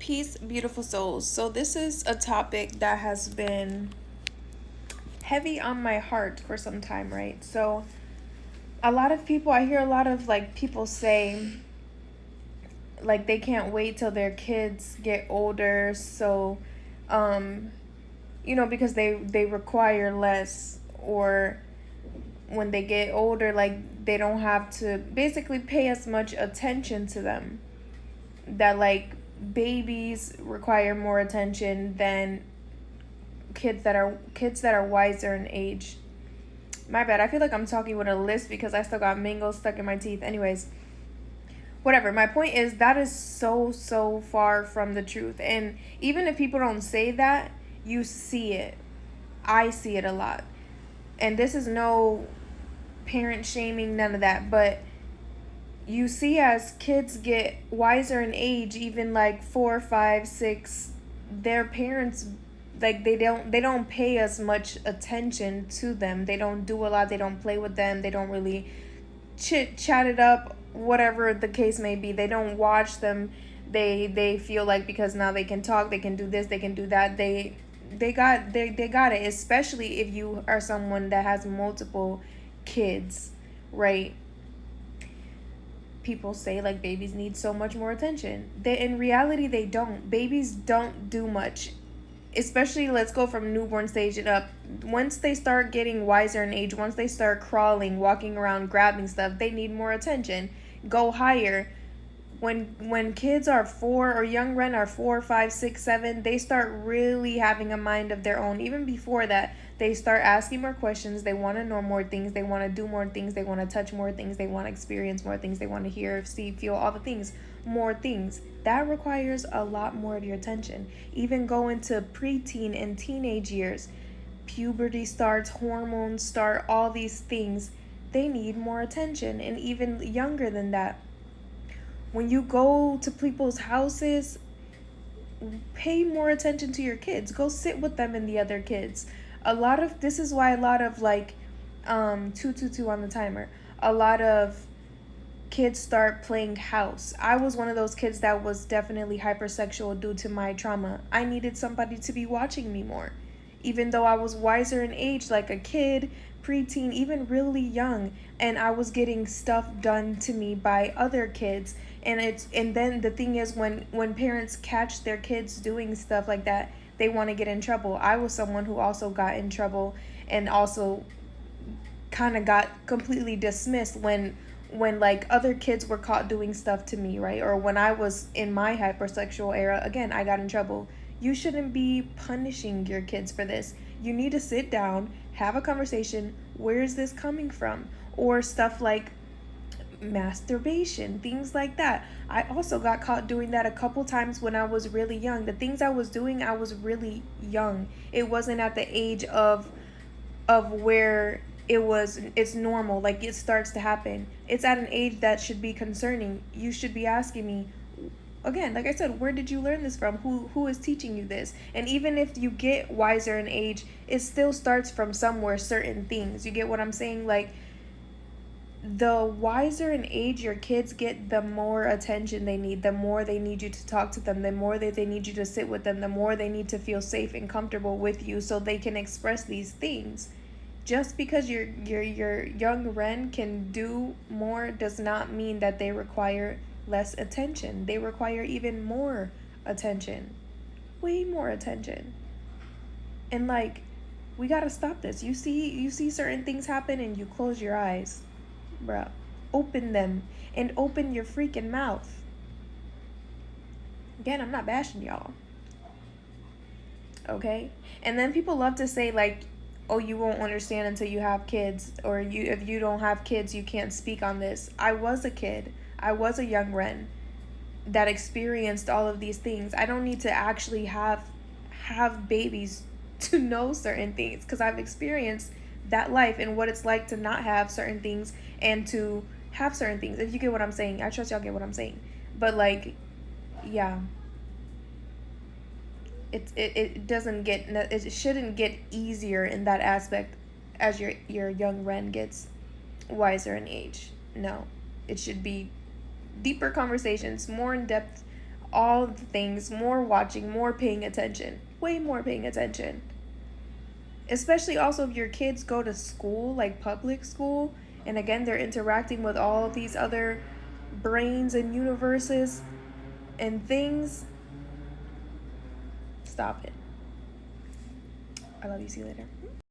Peace, beautiful souls. So, this is a topic that has been heavy on my heart for some time, right? So, a lot of people, I hear a lot of people say, they can't wait till their kids get older. So, um, because they require less, or when they get older, they don't have to basically pay as much attention to them. That, babies require more attention than kids that are wiser in age. My bad. I feel like I'm talking with a list because I still got mango stuck in my teeth. Anyways, whatever. My point is that is so far from the truth. And even if people don't say that, you see it. I see it a lot. And this is no parent shaming, none of that, but you see as kids get wiser in age, even 4, 5, 6, their parents, they don't pay as much attention to them. They don't do a lot. They don't play with them. They don't really chat it up, whatever the case may be. They don't watch them. They feel like because now they can talk, they can do this, they can do that. They got it, especially if you are someone that has multiple kids, right? People say babies need so much more attention. In reality, they don't. Babies don't do much, especially let's go from newborn stage and up. Once they start getting wiser in age, once they start crawling, walking around, grabbing stuff, they need more attention. Go higher. When kids are 4, or young Ren are 4, 5, 6, 7, they start really having a mind of their own. Even before that, they start asking more questions. They want to know more things. They want to do more things. They want to touch more things. They want to experience more things. They want to hear, see, feel, all the things. More things. That requires a lot more of your attention. Even go into preteen and teenage years. Puberty starts, hormones start, all these things. They need more attention. And even younger than that. When you go to people's houses, pay more attention to your kids. Go sit with them and the other kids. This is why a lot of 222 on the timer. A lot of kids start playing house. I was one of those kids that was definitely hypersexual due to my trauma. I needed somebody to be watching me more. Even though I was wiser in age, like a kid, preteen, even really young, and I was getting stuff done to me by other kids. And then the thing is, when parents catch their kids doing stuff like that, they want to get in trouble. I was someone who also got in trouble, and also kind of got completely dismissed when other kids were caught doing stuff to me, right? Or when I was in my hypersexual era, again, I got in trouble. You shouldn't be punishing your kids for this. You need to sit down, have a conversation. Where is this coming from? Or stuff like masturbation, things like that. I also got caught doing that a couple times when I was really young. The things I was doing, I was really young. It wasn't at the age of where it's normal, it starts to happen. It's at an age that should be concerning. You should be asking me, again, like I said, where did you learn this from? Who is teaching you this? And even if you get wiser in age, it still starts from somewhere. Certain things, you get what I'm saying? The wiser in age your kids get, the more attention they need, the more they need you to talk to them, the more that they need you to sit with them, the more they need to feel safe and comfortable with you so they can express these things. Just because your young Ren can do more does not mean that they require less attention. They require even more attention. Way more attention. And we gotta stop this. You see certain things happen and you close your eyes. Bruh. Open them and open your freaking mouth. Again, I'm not bashing y'all. Okay? And then people love to say oh, you won't understand until you have kids, or if you don't have kids, you can't speak on this. I was a kid. I was a young Ren that experienced all of these things. I don't need to actually have babies to know certain things, because I've experienced that life and what it's like to not have certain things and to have certain things. If you get what I'm saying, I trust y'all get what I'm saying. But yeah. It doesn't get, it shouldn't get easier in that aspect as your young Ren gets wiser in age. No, it should be deeper conversations, more in depth all the things, more watching, more paying attention, way more paying attention. Especially also if your kids go to school, like public school, and again, they're interacting with all of these other brains and universes and things. Stop it. I love you. See you later.